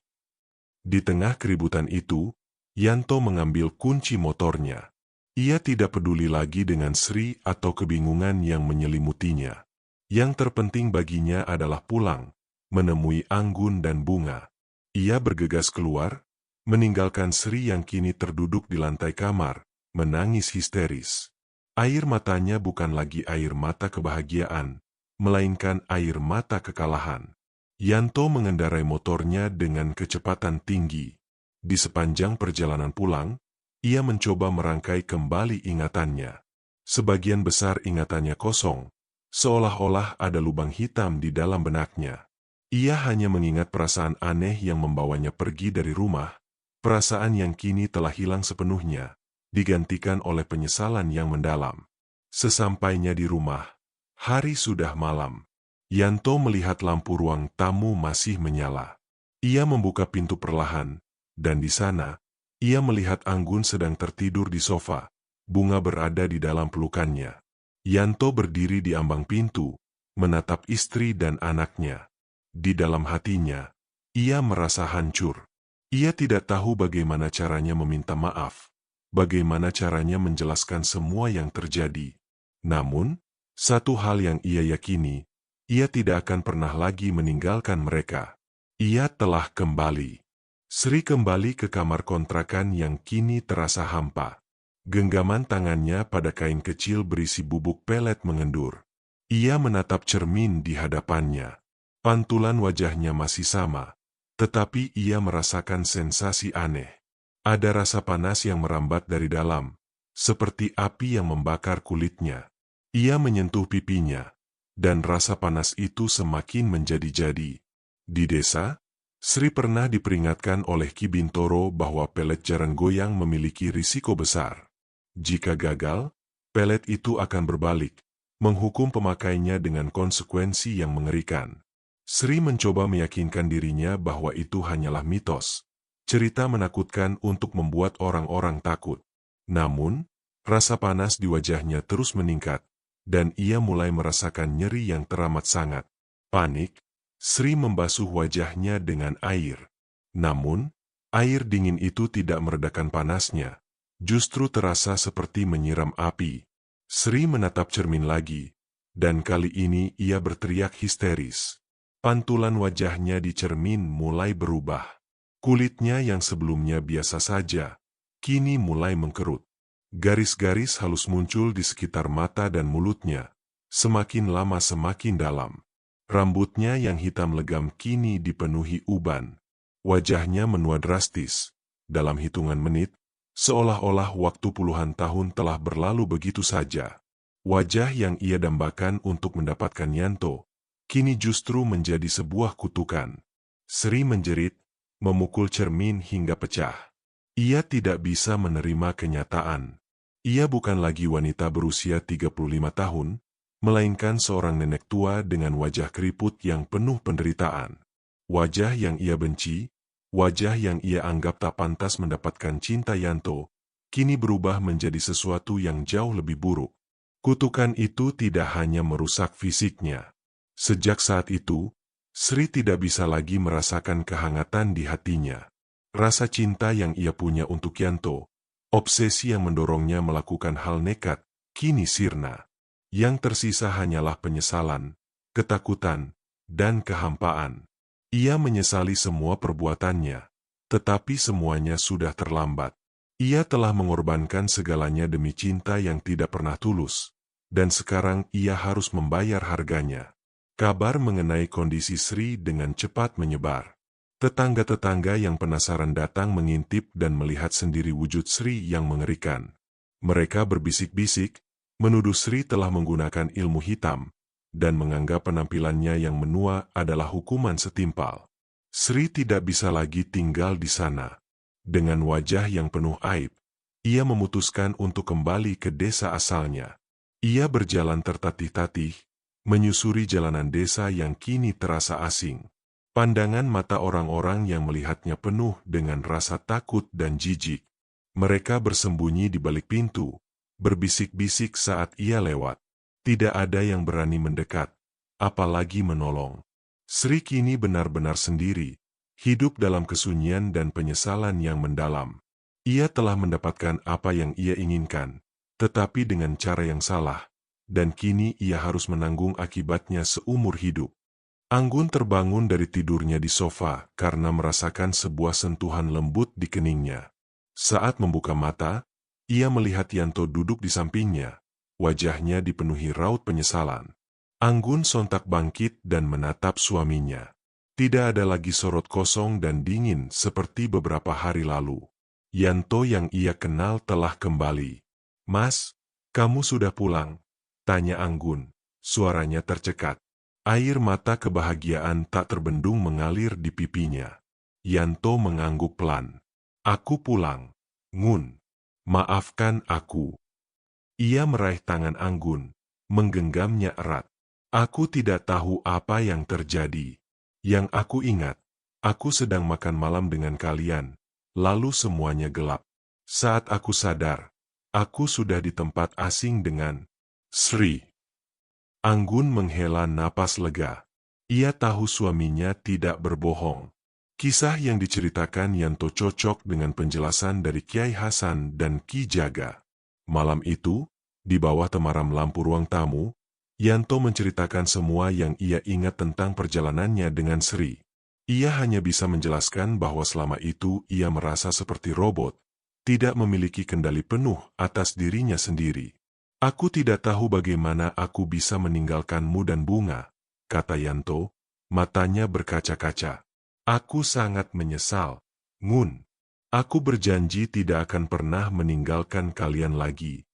Di tengah keributan itu, Yanto mengambil kunci motornya. Ia tidak peduli lagi dengan Sri atau kebingungan yang menyelimutinya. Yang terpenting baginya adalah pulang, menemui Anggun dan Bunga. Ia bergegas keluar, meninggalkan Sri yang kini terduduk di lantai kamar, menangis histeris. Air matanya bukan lagi air mata kebahagiaan, melainkan air mata kekalahan. Yanto mengendarai motornya dengan kecepatan tinggi. Di sepanjang perjalanan pulang, ia mencoba merangkai kembali ingatannya. Sebagian besar ingatannya kosong, seolah-olah ada lubang hitam di dalam benaknya. Ia hanya mengingat perasaan aneh yang membawanya pergi dari rumah, perasaan yang kini telah hilang sepenuhnya, digantikan oleh penyesalan yang mendalam. Sesampainya di rumah, hari sudah malam. Yanto melihat lampu ruang tamu masih menyala. Ia membuka pintu perlahan, dan di sana, ia melihat Anggun sedang tertidur di sofa, Bunga berada di dalam pelukannya. Yanto berdiri di ambang pintu, menatap istri dan anaknya. Di dalam hatinya, ia merasa hancur. Ia tidak tahu bagaimana caranya meminta maaf, bagaimana caranya menjelaskan semua yang terjadi. Namun, satu hal yang ia yakini, ia tidak akan pernah lagi meninggalkan mereka. Ia telah kembali. Sri kembali ke kamar kontrakan yang kini terasa hampa. Genggaman tangannya pada kain kecil berisi bubuk pelet mengendur. Ia menatap cermin di hadapannya. Pantulan wajahnya masih sama, tetapi ia merasakan sensasi aneh. Ada rasa panas yang merambat dari dalam, seperti api yang membakar kulitnya. Ia menyentuh pipinya, dan rasa panas itu semakin menjadi-jadi. Di desa, Sri pernah diperingatkan oleh Ki Bintoro bahwa pelet jarang goyang memiliki risiko besar. Jika gagal, pelet itu akan berbalik, menghukum pemakainya dengan konsekuensi yang mengerikan. Sri mencoba meyakinkan dirinya bahwa itu hanyalah mitos, cerita menakutkan untuk membuat orang-orang takut. Namun, rasa panas di wajahnya terus meningkat, dan ia mulai merasakan nyeri yang teramat sangat. Panik, Sri membasuh wajahnya dengan air. Namun, air dingin itu tidak meredakan panasnya, justru terasa seperti menyiram api. Sri menatap cermin lagi, dan kali ini ia berteriak histeris. Pantulan wajahnya di cermin mulai berubah. Kulitnya yang sebelumnya biasa saja, kini mulai mengkerut. Garis-garis halus muncul di sekitar mata dan mulutnya, semakin lama semakin dalam. Rambutnya yang hitam legam kini dipenuhi uban. Wajahnya menua drastis. Dalam hitungan menit, seolah-olah waktu puluhan tahun telah berlalu begitu saja. Wajah yang ia dambakan untuk mendapatkan Yanto, kini justru menjadi sebuah kutukan. Sri menjerit, memukul cermin hingga pecah. Ia tidak bisa menerima kenyataan. Ia bukan lagi wanita berusia 35 tahun, melainkan seorang nenek tua dengan wajah keriput yang penuh penderitaan. Wajah yang ia benci, wajah yang ia anggap tak pantas mendapatkan cinta Yanto, kini berubah menjadi sesuatu yang jauh lebih buruk. Kutukan itu tidak hanya merusak fisiknya. Sejak saat itu, Sri tidak bisa lagi merasakan kehangatan di hatinya. Rasa cinta yang ia punya untuk Yanto, obsesi yang mendorongnya melakukan hal nekat, kini sirna. Yang tersisa hanyalah penyesalan, ketakutan, dan kehampaan. Ia menyesali semua perbuatannya, tetapi semuanya sudah terlambat. Ia telah mengorbankan segalanya demi cinta yang tidak pernah tulus, dan sekarang ia harus membayar harganya. Kabar mengenai kondisi Sri dengan cepat menyebar. Tetangga-tetangga yang penasaran datang mengintip dan melihat sendiri wujud Sri yang mengerikan. Mereka berbisik-bisik, menuduh Sri telah menggunakan ilmu hitam, dan menganggap penampilannya yang menua adalah hukuman setimpal. Sri tidak bisa lagi tinggal di sana. Dengan wajah yang penuh aib, ia memutuskan untuk kembali ke desa asalnya. Ia berjalan tertatih-tatih, menyusuri jalanan desa yang kini terasa asing. Pandangan mata orang-orang yang melihatnya penuh dengan rasa takut dan jijik. Mereka bersembunyi di balik pintu, berbisik-bisik saat ia lewat. Tidak ada yang berani mendekat, apalagi menolong. Sri kini benar-benar sendiri, hidup dalam kesunyian dan penyesalan yang mendalam. Ia telah mendapatkan apa yang ia inginkan, tetapi dengan cara yang salah, dan kini ia harus menanggung akibatnya seumur hidup. Anggun terbangun dari tidurnya di sofa karena merasakan sebuah sentuhan lembut di keningnya. Saat membuka mata, ia melihat Yanto duduk di sampingnya, wajahnya dipenuhi raut penyesalan. Anggun sontak bangkit dan menatap suaminya. Tidak ada lagi sorot kosong dan dingin seperti beberapa hari lalu. Yanto yang ia kenal telah kembali. "Mas, kamu sudah pulang?" tanya Anggun, suaranya tercekat. Air mata kebahagiaan tak terbendung mengalir di pipinya. Yanto mengangguk pelan. "Aku pulang, Ngun. Maafkan aku." Ia meraih tangan Anggun, menggenggamnya erat. "Aku tidak tahu apa yang terjadi. Yang aku ingat, aku sedang makan malam dengan kalian, lalu semuanya gelap. Saat aku sadar, aku sudah di tempat asing dengan Sri." Anggun menghela napas lega. Ia tahu suaminya tidak berbohong. Kisah yang diceritakan Yanto cocok dengan penjelasan dari Kiai Hasan dan Ki Jaga. Malam itu, di bawah temaram lampu ruang tamu, Yanto menceritakan semua yang ia ingat tentang perjalanannya dengan Sri. Ia hanya bisa menjelaskan bahwa selama itu ia merasa seperti robot, tidak memiliki kendali penuh atas dirinya sendiri. "Aku tidak tahu bagaimana aku bisa meninggalkanmu dan Bunga," kata Yanto, matanya berkaca-kaca. "Aku sangat menyesal, Ngun. Aku berjanji tidak akan pernah meninggalkan kalian lagi."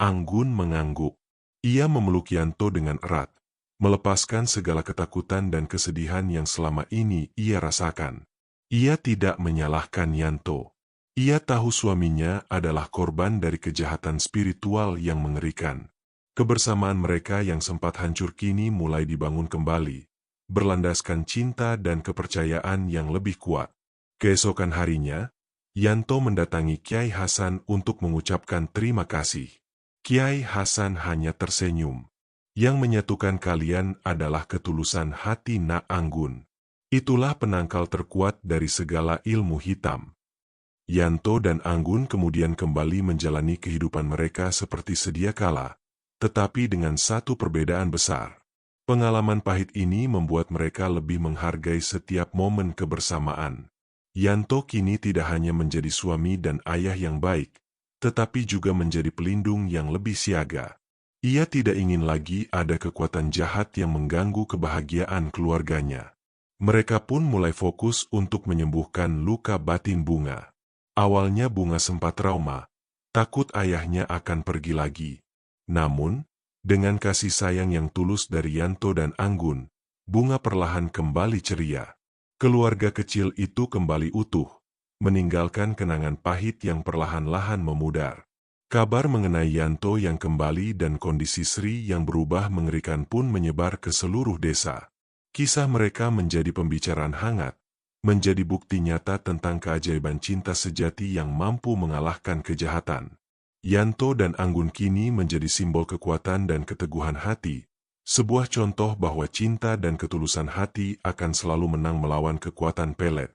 Anggun mengangguk. Ia memeluk Yanto dengan erat, melepaskan segala ketakutan dan kesedihan yang selama ini ia rasakan. Ia tidak menyalahkan Yanto. Ia tahu suaminya adalah korban dari kejahatan spiritual yang mengerikan. Kebersamaan mereka yang sempat hancur kini mulai dibangun kembali, berlandaskan cinta dan kepercayaan yang lebih kuat. Keesokan harinya, Yanto mendatangi Kiai Hasan untuk mengucapkan terima kasih. Kiai Hasan hanya tersenyum. Yang menyatukan kalian adalah ketulusan hati Nak Anggun. Itulah penangkal terkuat dari segala ilmu hitam. Yanto dan Anggun kemudian kembali menjalani kehidupan mereka seperti sedia kala, tetapi dengan satu perbedaan besar. Pengalaman pahit ini membuat mereka lebih menghargai setiap momen kebersamaan. Yanto kini tidak hanya menjadi suami dan ayah yang baik, tetapi juga menjadi pelindung yang lebih siaga. Ia tidak ingin lagi ada kekuatan jahat yang mengganggu kebahagiaan keluarganya. Mereka pun mulai fokus untuk menyembuhkan luka batin Bunga. Awalnya Bunga sempat trauma, takut ayahnya akan pergi lagi. Namun, dengan kasih sayang yang tulus dari Yanto dan Anggun, Bunga perlahan kembali ceria. Keluarga kecil itu kembali utuh, meninggalkan kenangan pahit yang perlahan-lahan memudar. Kabar mengenai Yanto yang kembali dan kondisi Sri yang berubah mengerikan pun menyebar ke seluruh desa. Kisah mereka menjadi pembicaraan hangat, menjadi bukti nyata tentang keajaiban cinta sejati yang mampu mengalahkan kejahatan. Yanto dan Anggun kini menjadi simbol kekuatan dan keteguhan hati, sebuah contoh bahwa cinta dan ketulusan hati akan selalu menang melawan kekuatan pelet.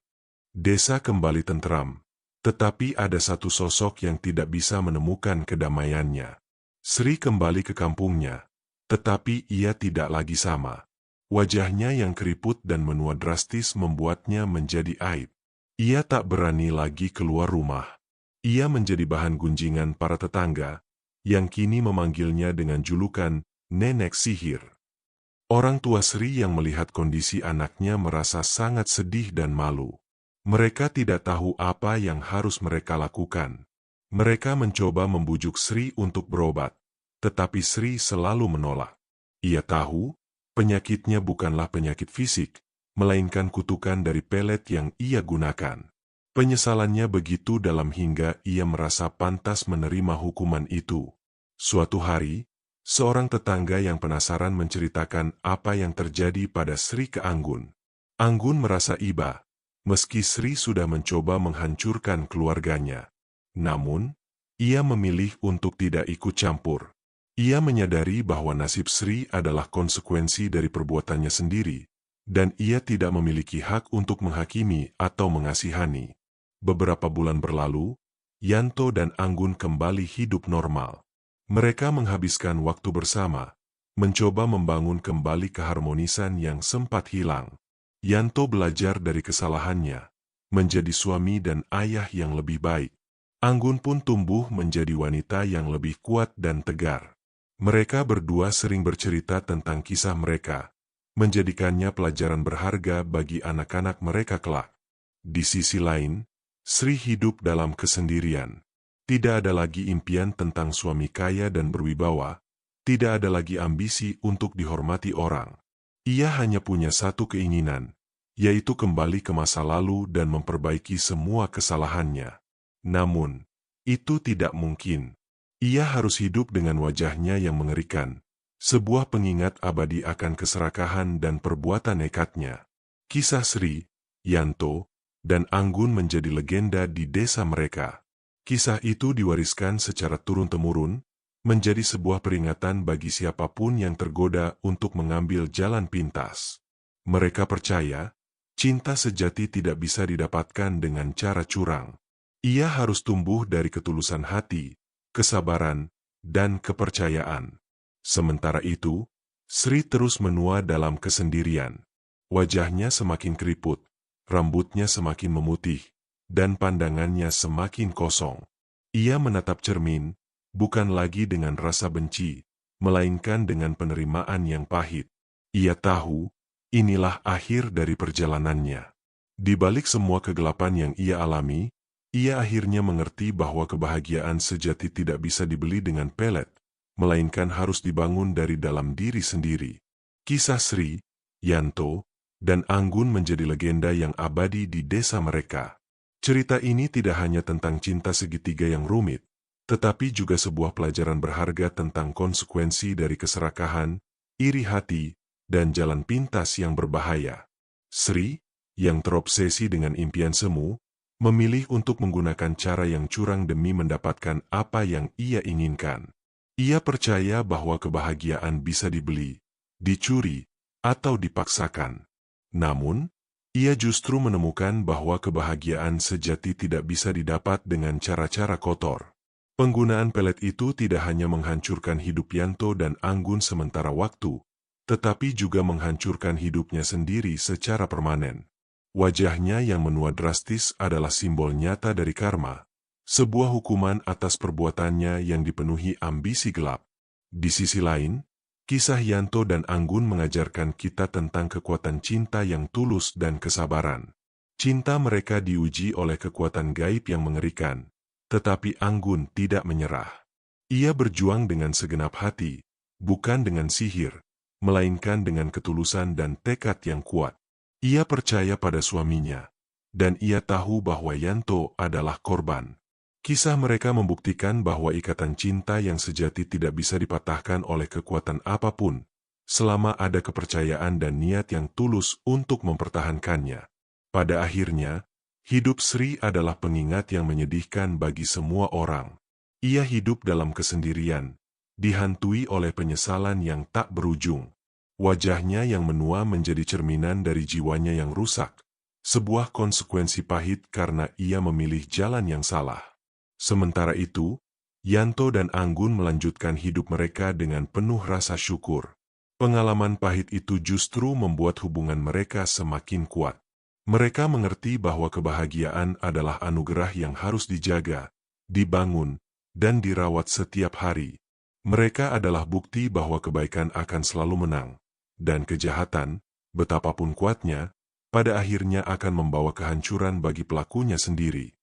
Desa kembali tentram, tetapi ada satu sosok yang tidak bisa menemukan kedamaiannya. Sri kembali ke kampungnya, tetapi ia tidak lagi sama. Wajahnya yang keriput dan menua drastis membuatnya menjadi aib. Ia tak berani lagi keluar rumah. Ia menjadi bahan gunjingan para tetangga, yang kini memanggilnya dengan julukan Nenek Sihir. Orang tua Sri yang melihat kondisi anaknya merasa sangat sedih dan malu. Mereka tidak tahu apa yang harus mereka lakukan. Mereka mencoba membujuk Sri untuk berobat, tetapi Sri selalu menolak. Ia tahu, penyakitnya bukanlah penyakit fisik, melainkan kutukan dari pelet yang ia gunakan. Penyesalannya begitu dalam hingga ia merasa pantas menerima hukuman itu. Suatu hari, seorang tetangga yang penasaran menceritakan apa yang terjadi pada Sri ke Anggun. Anggun merasa iba, meski Sri sudah mencoba menghancurkan keluarganya. Namun, ia memilih untuk tidak ikut campur. Ia menyadari bahwa nasib Sri adalah konsekuensi dari perbuatannya sendiri, dan ia tidak memiliki hak untuk menghakimi atau mengasihani. Beberapa bulan berlalu, Yanto dan Anggun kembali hidup normal. Mereka menghabiskan waktu bersama, mencoba membangun kembali keharmonisan yang sempat hilang. Yanto belajar dari kesalahannya, menjadi suami dan ayah yang lebih baik. Anggun pun tumbuh menjadi wanita yang lebih kuat dan tegar. Mereka berdua sering bercerita tentang kisah mereka, menjadikannya pelajaran berharga bagi anak-anak mereka kelak. Di sisi lain, Sri hidup dalam kesendirian. Tidak ada lagi impian tentang suami kaya dan berwibawa, tidak ada lagi ambisi untuk dihormati orang. Ia hanya punya satu keinginan, yaitu kembali ke masa lalu dan memperbaiki semua kesalahannya. Namun, itu tidak mungkin. Ia harus hidup dengan wajahnya yang mengerikan, sebuah pengingat abadi akan keserakahan dan perbuatan nekatnya. Kisah Sri, Yanto, dan Anggun menjadi legenda di desa mereka. Kisah itu diwariskan secara turun-temurun, menjadi sebuah peringatan bagi siapapun yang tergoda untuk mengambil jalan pintas. Mereka percaya, cinta sejati tidak bisa didapatkan dengan cara curang. Ia harus tumbuh dari ketulusan hati, kesabaran, dan kepercayaan. Sementara itu, Sri terus menua dalam kesendirian. Wajahnya semakin keriput, rambutnya semakin memutih, dan pandangannya semakin kosong. Ia menatap cermin, bukan lagi dengan rasa benci, melainkan dengan penerimaan yang pahit. Ia tahu, inilah akhir dari perjalanannya. Di balik semua kegelapan yang ia alami, ia akhirnya mengerti bahwa kebahagiaan sejati tidak bisa dibeli dengan pelet, melainkan harus dibangun dari dalam diri sendiri. Kisah Sri, Yanto, dan Anggun menjadi legenda yang abadi di desa mereka. Cerita ini tidak hanya tentang cinta segitiga yang rumit, tetapi juga sebuah pelajaran berharga tentang konsekuensi dari keserakahan, iri hati, dan jalan pintas yang berbahaya. Sri, yang terobsesi dengan impian semu, memilih untuk menggunakan cara yang curang demi mendapatkan apa yang ia inginkan. Ia percaya bahwa kebahagiaan bisa dibeli, dicuri, atau dipaksakan. Namun, ia justru menemukan bahwa kebahagiaan sejati tidak bisa didapat dengan cara-cara kotor. Penggunaan pelet itu tidak hanya menghancurkan hidup Yanto dan Anggun sementara waktu, tetapi juga menghancurkan hidupnya sendiri secara permanen. Wajahnya yang menua drastis adalah simbol nyata dari karma, sebuah hukuman atas perbuatannya yang dipenuhi ambisi gelap. Di sisi lain, kisah Yanto dan Anggun mengajarkan kita tentang kekuatan cinta yang tulus dan kesabaran. Cinta mereka diuji oleh kekuatan gaib yang mengerikan, tetapi Anggun tidak menyerah. Ia berjuang dengan segenap hati, bukan dengan sihir, melainkan dengan ketulusan dan tekad yang kuat. Ia percaya pada suaminya, dan ia tahu bahwa Yanto adalah korban. Kisah mereka membuktikan bahwa ikatan cinta yang sejati tidak bisa dipatahkan oleh kekuatan apapun, selama ada kepercayaan dan niat yang tulus untuk mempertahankannya. Pada akhirnya, hidup Sri adalah pengingat yang menyedihkan bagi semua orang. Ia hidup dalam kesendirian, dihantui oleh penyesalan yang tak berujung. Wajahnya yang menua menjadi cerminan dari jiwanya yang rusak, sebuah konsekuensi pahit karena ia memilih jalan yang salah. Sementara itu, Yanto dan Anggun melanjutkan hidup mereka dengan penuh rasa syukur. Pengalaman pahit itu justru membuat hubungan mereka semakin kuat. Mereka mengerti bahwa kebahagiaan adalah anugerah yang harus dijaga, dibangun, dan dirawat setiap hari. Mereka adalah bukti bahwa kebaikan akan selalu menang, dan kejahatan, betapapun kuatnya, pada akhirnya akan membawa kehancuran bagi pelakunya sendiri.